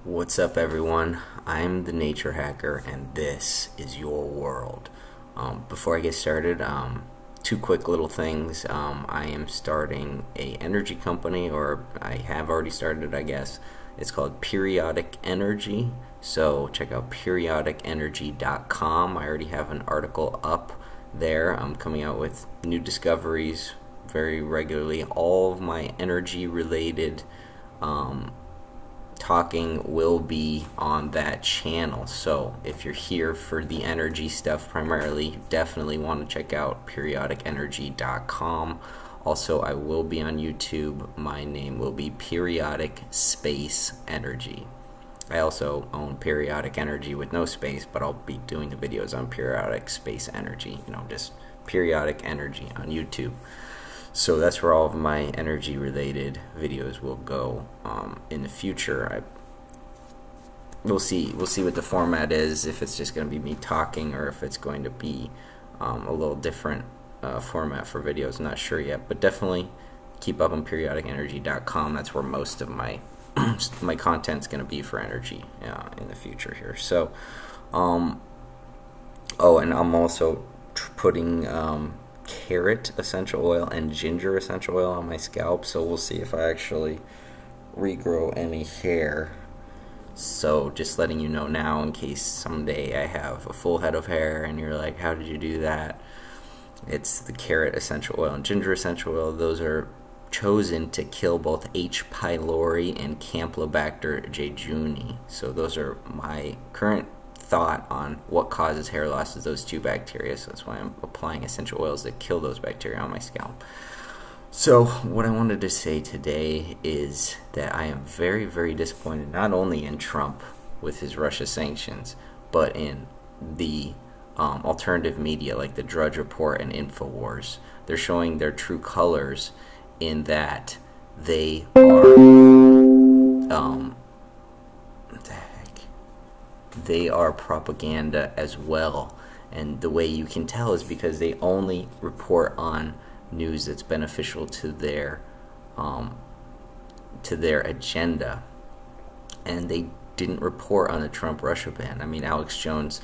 What's up, everyone? I'm the Nature Hacker, and this is your world. Before I get started, two quick little things. I am starting a energy company, or I have already started, I guess. It's called Periodic Energy. So check out periodicenergy.com. I already have an article up there. I'm coming out with new discoveries very regularly. All of my energy-related talking will be on that channel. So if you're here for the energy stuff primarily, you definitely want to check out periodicenergy.com. Also, I will be on YouTube. My name will be Periodic Space Energy. I also own Periodic Energy with no space, but I'll be doing the videos on Periodic Space Energy, just Periodic Energy on YouTube. So that's where all of my energy related videos will go in the future. We'll see what the format is, if it's just going to be me talking or if it's going to be a little different format for videos. I'm not sure yet, but definitely keep up on periodicenergy.com. That's where most of my my content's going to be for energy in the future here. So oh, and I'm also putting carrot essential oil and ginger essential oil on my scalp, so we'll see if I actually regrow any hair. So just letting you know now, in case someday I have a full head of hair and you're like, how did you do that? It's the carrot essential oil and ginger essential oil. Those are chosen to kill both H. pylori and Campylobacter jejuni. So those are my current thought on what causes hair loss, is those two bacteria. So that's why I'm applying essential oils that kill those bacteria on my scalp. So what I wanted to say today is that I am very, very disappointed not only in Trump with his Russia sanctions, but in the alternative media like the Drudge Report and InfoWars. They're showing their true colors in that they are they are propaganda as well, and the way you can tell is because they only report on news that's beneficial to their agenda, and they didn't report on the Trump-Russia ban. I mean, Alex Jones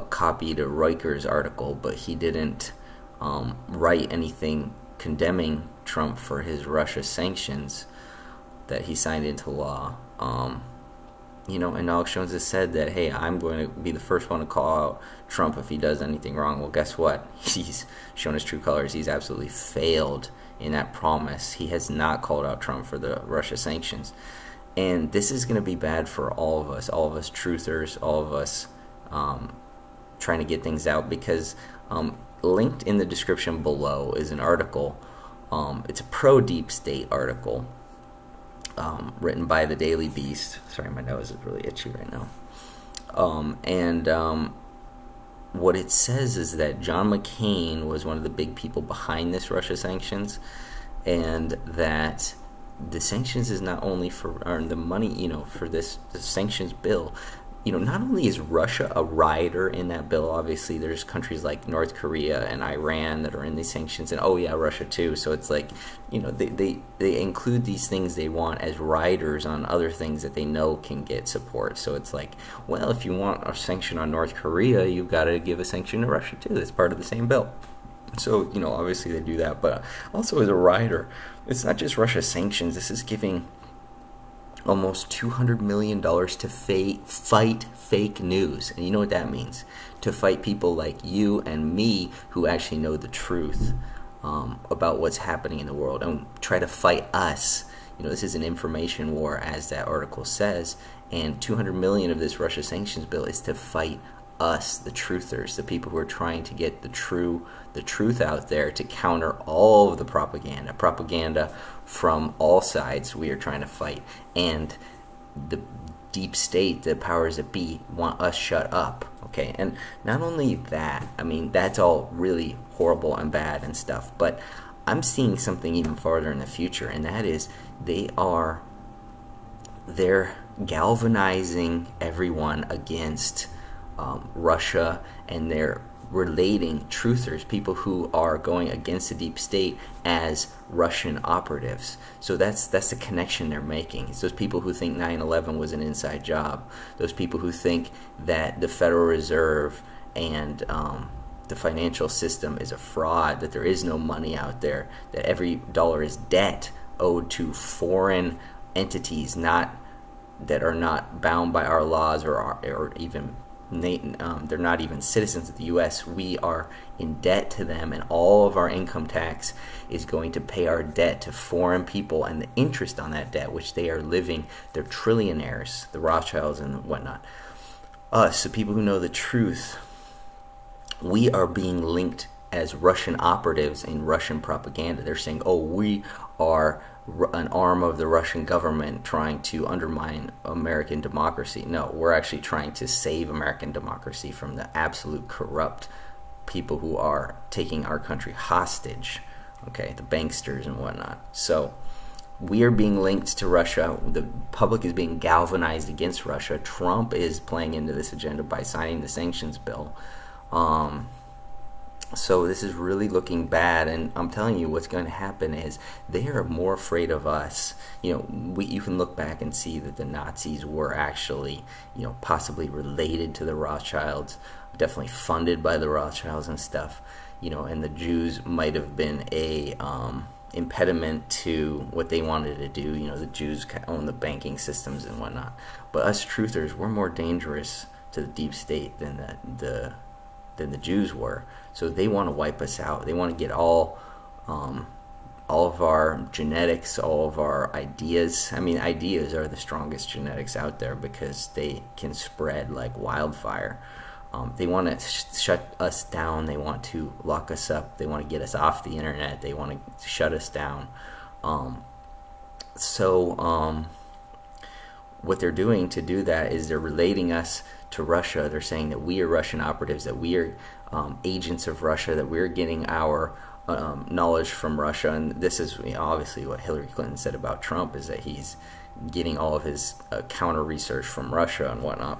copied a Reuters article, but he didn't write anything condemning Trump for his Russia sanctions that he signed into law. And Alex Jones has said that, hey, I'm going to be the first one to call out Trump if he does anything wrong. Well, guess what? He's shown his true colors. He's absolutely failed in that promise. He has not called out Trump for the Russia sanctions. And this is going to be bad for all of us truthers, all of us trying to get things out, because linked in the description below is an article. It's a pro-deep state article. Written by the Daily Beast. Sorry, my nose is really itchy right now. What it says is that John McCain was one of the big people behind this Russia sanctions, and that the sanctions is not only for, or the money, for the sanctions bill. Not only is Russia a rider in that bill, obviously there's countries like North Korea and Iran that are in these sanctions, and oh yeah, Russia too. So it's like, they include these things they want as riders on other things that they know can get support. So it's like, well, if you want a sanction on North Korea, you've got to give a sanction to Russia too. That's part of the same bill. So, obviously they do that, but also as a rider, it's not just Russia sanctions. This is giving almost $200 million to fight fake news. And you know what that means? To fight people like you and me who actually know the truth about what's happening in the world, and try to fight us. This is an information war, as that article says, and 200 million of this Russia sanctions bill is to fight us, the truthers, the people who are trying to get the truth out there, to counter all of the propaganda from all sides. We are trying to fight, and the deep state, the powers that be, want us shut up. Okay, and not only that, I mean, that's all really horrible and bad and stuff, but I'm seeing something even farther in the future, and that is they're galvanizing everyone against Russia, and they're relating truthers, people who are going against the deep state, as Russian operatives. So that's the connection they're making. It's those people who think 9/11 was an inside job. Those people who think that the Federal Reserve and the financial system is a fraud, that there is no money out there, that every dollar is debt owed to foreign entities that are not bound by our laws, or even they're not even citizens of the U.S. We are in debt to them, and all of our income tax is going to pay our debt to foreign people, and the interest on that debt, which they are living, they're trillionaires, the Rothschilds and whatnot. Us, the people who know the truth, we are being linked as Russian operatives in Russian propaganda. They're saying, oh, we are an arm of the Russian government trying to undermine American democracy. No, we're actually trying to save American democracy from the absolute corrupt people who are taking our country hostage, okay, the banksters and whatnot. So we are being linked to Russia. The public is being galvanized against Russia. Trump is playing into this agenda by signing the sanctions bill. So this is really looking bad, and I'm telling you what's going to happen is they are more afraid of us. You know, you can look back and see that the Nazis were actually, you know, possibly related to the Rothschilds, definitely funded by the Rothschilds and stuff, you know, and the Jews might have been a impediment to what they wanted to do. You know, the Jews own the banking systems and whatnot. But us truthers, we're more dangerous to the deep state than the Jews were. So they want to wipe us out. They want to get all of our genetics, all of our ideas. I mean, ideas are the strongest genetics out there because they can spread like wildfire. They want to shut us down. They want to lock us up. They want to get us off the internet. They want to shut us down. What they're doing to do that is they're relating us to Russia. They're saying that we are Russian operatives, that we are agents of Russia, that we're getting our knowledge from Russia. And this is obviously what Hillary Clinton said about Trump, is that he's getting all of his counter research from Russia and whatnot.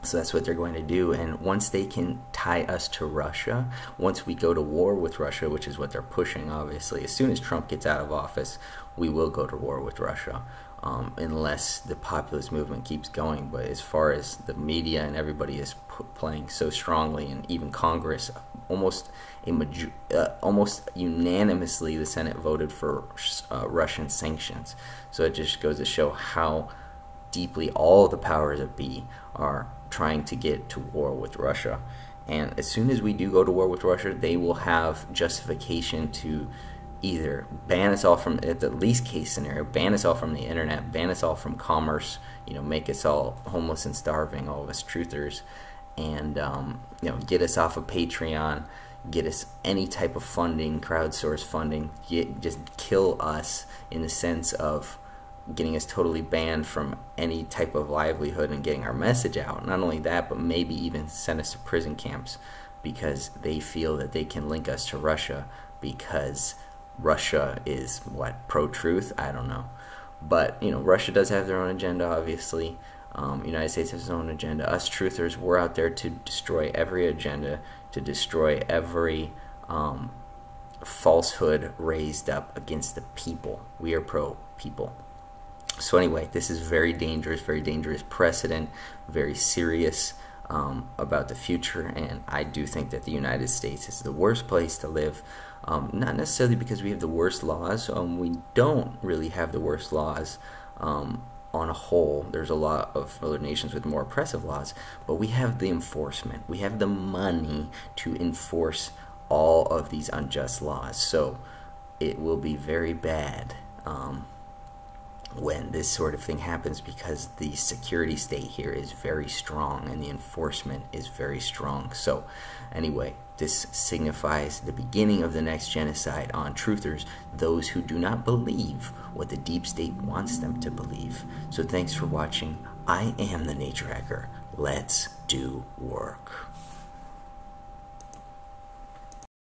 So that's what they're going to do. And once they can tie us to Russia, once we go to war with Russia, which is what they're pushing, obviously, as soon as Trump gets out of office, we will go to war with Russia. Unless the populist movement keeps going. But as far as the media and everybody is playing so strongly, and even Congress, almost unanimously, the Senate voted for Russian sanctions. So it just goes to show how deeply all the powers that be are trying to get to war with Russia. And as soon as we do go to war with Russia, they will have justification to either ban us all from, at the least case scenario, ban us all from the internet, ban us all from commerce, you know, make us all homeless and starving, all of us truthers, and you know, get us off of Patreon, get us any type of funding, crowdsource funding, just kill us in the sense of getting us totally banned from any type of livelihood and getting our message out. Not only that, but maybe even send us to prison camps because they feel that they can link us to Russia because Russia is, what, pro-truth? I don't know. But, you know, Russia does have their own agenda, obviously. United States has its own agenda. Us truthers, we're out there to destroy every agenda, to destroy every falsehood raised up against the people. We are pro-people. So anyway, this is very dangerous precedent, very serious about the future, and I do think that the United States is the worst place to live. Not necessarily because we have the worst laws. We don't really have the worst laws on a whole. There's a lot of other nations with more oppressive laws, but we have the enforcement. We have the money to enforce all of these unjust laws. So it will be very bad when this sort of thing happens, because the security state here is very strong and the enforcement is very strong. So anyway, this signifies the beginning of the next genocide on truthers, those who do not believe what the deep state wants them to believe. So thanks for watching. I am the Nature Hacker. Let's do work.